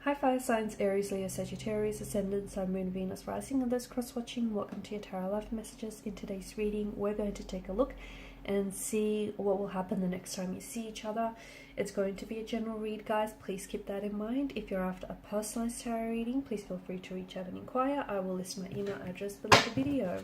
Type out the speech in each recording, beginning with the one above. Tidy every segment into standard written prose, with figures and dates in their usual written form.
Hi fire signs, Aries, Leo, Sagittarius, Ascendant, Sun, Moon, Venus, Rising, and those cross-watching. Welcome to your Tarot Life Messages. In today's reading, we're going to take a look and see what will happen the next time you see each other. It's going to be a general read, guys. Please keep that in mind. If you're after a personalized tarot reading, please feel free to reach out and inquire. I will list my email address below the video.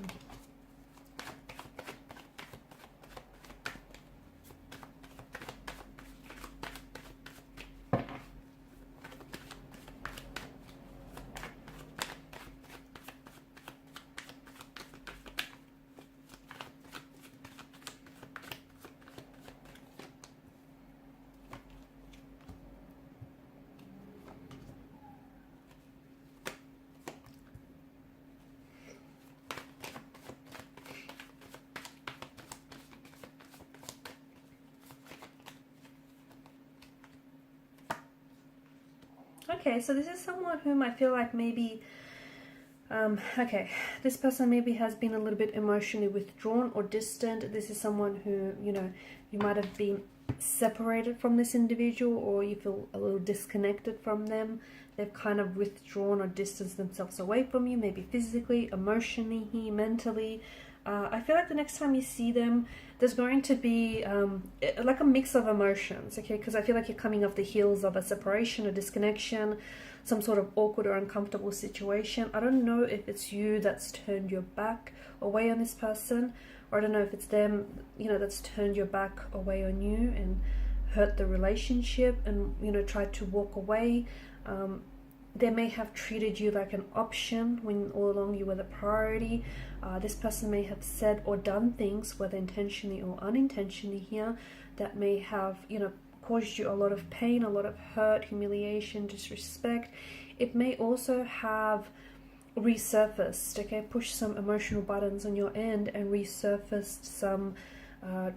Okay, so this is someone whom I feel like maybe, this person maybe has been a little bit emotionally withdrawn or distant. This is someone who, you might have been separated from this individual, or you feel a little disconnected from them. They've kind of withdrawn or distanced themselves away from you, maybe physically, emotionally, mentally. I feel like the next time you see them, there's going to be like a mix of emotions, okay? Because I feel like you're coming off the heels of a separation, a disconnection, some sort of awkward or uncomfortable situation. I don't know if it's you that's turned your back away on this person, or I don't know if it's them, that's turned your back away on you and hurt the relationship and, tried to walk away. They may have treated you like an option when all along you were the priority. This person may have said or done things, whether intentionally or unintentionally here, that may have, caused you a lot of pain, a lot of hurt, humiliation, disrespect. It may also have resurfaced, okay, pushed some emotional buttons on your end and resurfaced some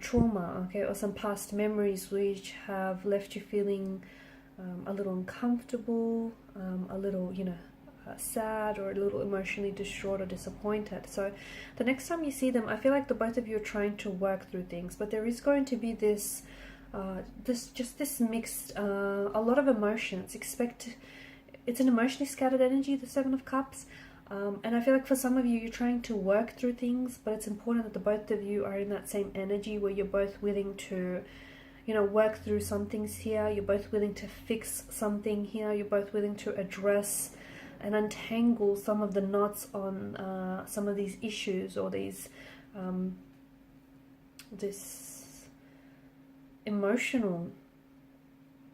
trauma, okay, or some past memories which have left you feeling a little uncomfortable, a little, sad, or a little emotionally distraught or disappointed. So the next time you see them, I feel like the both of you are trying to work through things, but there is going to be this this mixed, a lot of emotions. It's an emotionally scattered energy, the Seven of Cups. And I feel like for some of you, you're trying to work through things, but it's important that the both of you are in that same energy where you're both willing to work through some things here. You're both willing to fix something here. You're both willing to address and untangle some of the knots on some of these issues, or these this emotional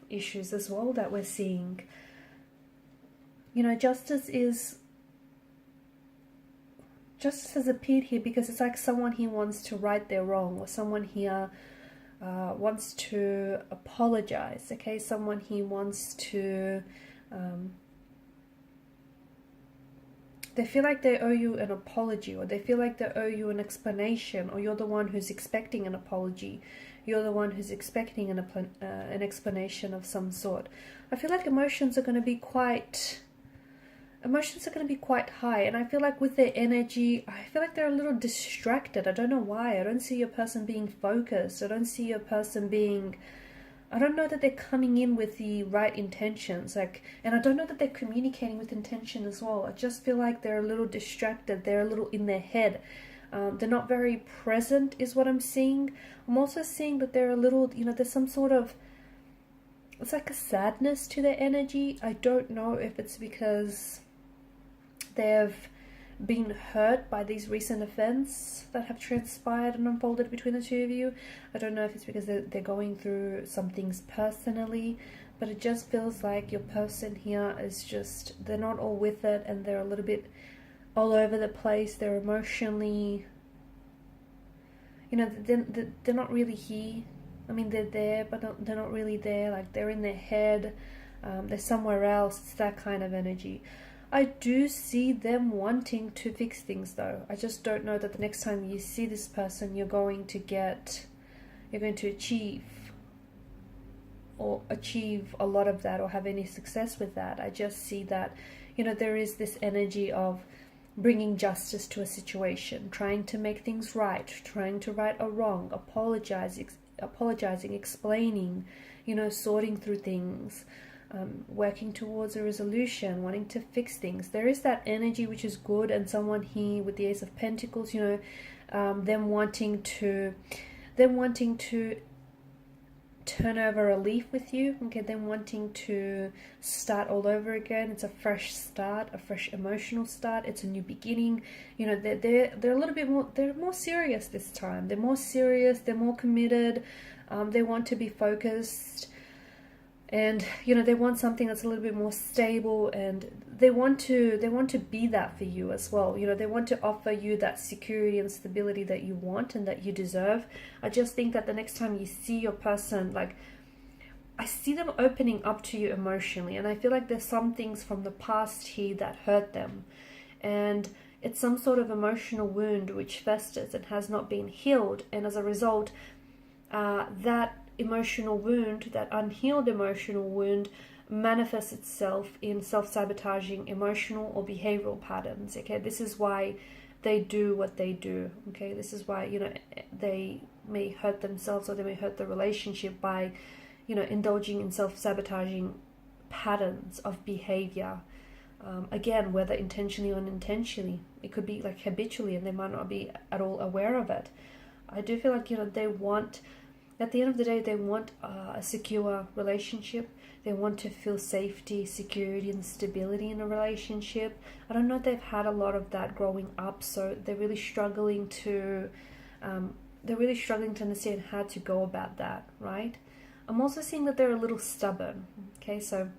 issues as well that we're seeing. Justice has appeared here because it's like someone here wants to right their wrong, or someone here wants to apologize, okay? Someone here wants to, they feel like they owe you an apology, or they feel like they owe you an explanation, or you're the one who's expecting an apology. You're the one who's expecting an explanation of some sort. I feel like emotions are going to be quite high, and I feel like with their energy, I feel like they're a little distracted. I don't know why. I don't see your person being focused. I don't see your person being, I don't know that they're coming in with the right intentions, and I don't know that they're communicating with intention as well. I just feel like they're a little distracted. They're a little in their head. They're not very present is what I'm seeing. I'm also seeing that they're a little, there's some sort of, it's like a sadness to their energy. I don't know if it's because they've been hurt by these recent events that have transpired and unfolded between the two of you. I don't know if it's because they're going through some things personally, but it just feels like your person here is just, they're not all with it, and they're a little bit all over the place. They're emotionally, they're not really here. I mean, they're there, but they're not really there. Like, they're in their head. They're somewhere else. It's that kind of energy. I do see them wanting to fix things, though. I just don't know that the next time you see this person, you're going to achieve a lot of that, or have any success with that. I just see that, there is this energy of bringing justice to a situation, trying to make things right, trying to right a wrong, apologizing, explaining, sorting through things. working towards a resolution, wanting to fix things. There is that energy which is good, and someone here with the Ace of Pentacles, you know, them wanting to turn over a leaf with you, okay, them wanting to start all over again. It's a fresh start, a fresh emotional start. It's a new beginning. You know, they're a little bit more, they're more serious this time. They're more serious, they're more committed. They want to be focused, and you know, they want something that's a little bit more stable, and they want to be that for you as well. You know, they want to offer you that security and stability that you want and that you deserve. I just think that the next time you see your person, like, I see them opening up to you emotionally, and I feel like there's some things from the past here that hurt them, and it's some sort of emotional wound which festers and has not been healed, and as a result, that emotional wound, that unhealed emotional wound, manifests itself in self-sabotaging emotional or behavioral patterns. Okay, this is why they do what they do. Okay, this is why, you know, they may hurt themselves, or they may hurt the relationship by, you know, indulging in self-sabotaging patterns of behavior. Again, whether intentionally or unintentionally, it could be like habitually, and they might not be at all aware of it. I do feel like, you know, they want, at the end of the day, they want a secure relationship. They want to feel safety, security, and stability in a relationship. I don't know if they've had a lot of that growing up, so they're really struggling to understand how to go about that, right? I'm also seeing that they're a little stubborn. Okay, so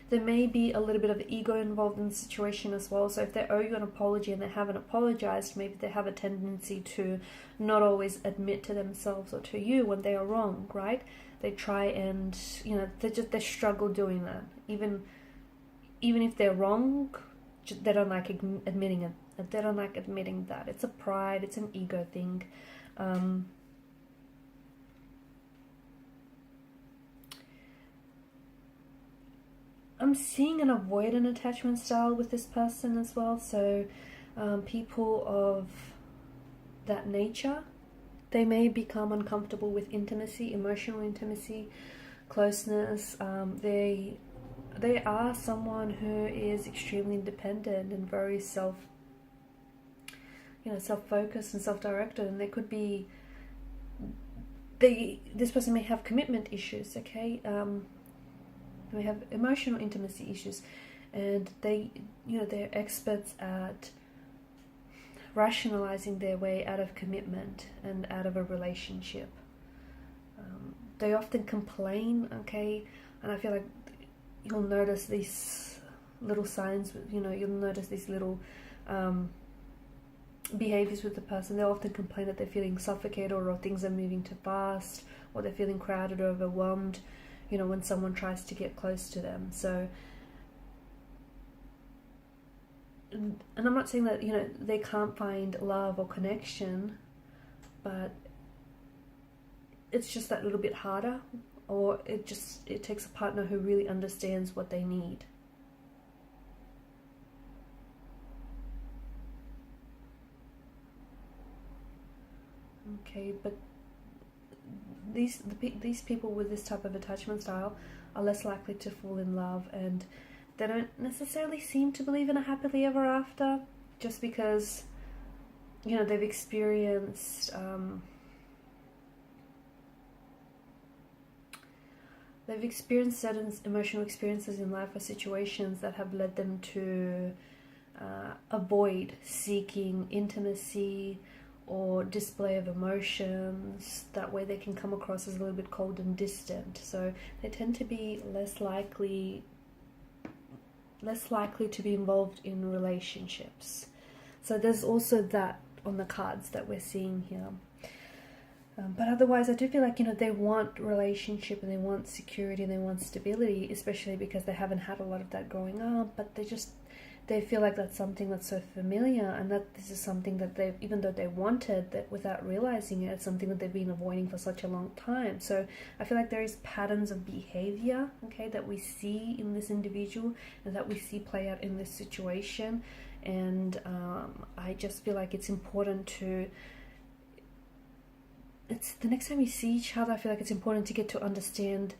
there may be a little bit of ego involved in the situation as well. So if they owe you an apology and they haven't apologized, maybe they have a tendency to not always admit to themselves or to you when they are wrong, right? They try and, you know, they struggle doing that. Even if they're wrong, they don't like admitting it. They don't like admitting that. It's a pride, it's an ego thing. I'm seeing an avoidant attachment style with this person as well. So people of that nature, they may become uncomfortable with intimacy, emotional intimacy, closeness. They are someone who is extremely independent and very self-focused and self-directed, and they could be, this person may have commitment issues, okay? They have emotional intimacy issues, and they're experts at rationalizing their way out of commitment and out of a relationship. They often complain, okay, and I feel like you'll notice these little signs, you know, you'll notice these little behaviors with the person. They often complain that they're feeling suffocated, or things are moving too fast, or they're feeling crowded or overwhelmed, you know, when someone tries to get close to them. So, and I'm not saying that, you know, they can't find love or connection, but it's just that little bit harder, or it takes a partner who really understands what they need. Okay, but these people with this type of attachment style are less likely to fall in love, and they don't necessarily seem to believe in a happily ever after, just because, you know, they've experienced certain emotional experiences in life or situations that have led them to avoid seeking intimacy or display of emotions. That way they can come across as a little bit cold and distant. So they tend to be less likely to be involved in relationships. So there's also that on the cards that we're seeing here. But otherwise, I do feel like, you know, they want relationship and they want security and they want stability, especially because they haven't had a lot of that growing up, but they feel like that's something that's so familiar, and that this is something that they've, even though they wanted that without realizing it, it's something that they've been avoiding for such a long time. So I feel like there is patterns of behavior, okay, that we see in this individual and that we see play out in this situation. And I just feel like it's important to, the next time you see each other, I feel like it's important to get to understand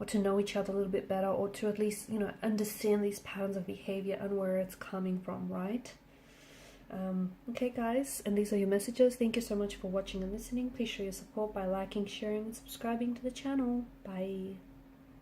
or to know each other a little bit better, or to at least, you know, understand these patterns of behavior and where it's coming from, right? Okay guys, and these are your messages. Thank you so much for watching and listening. Please show your support by liking, sharing, and subscribing to the channel. Bye.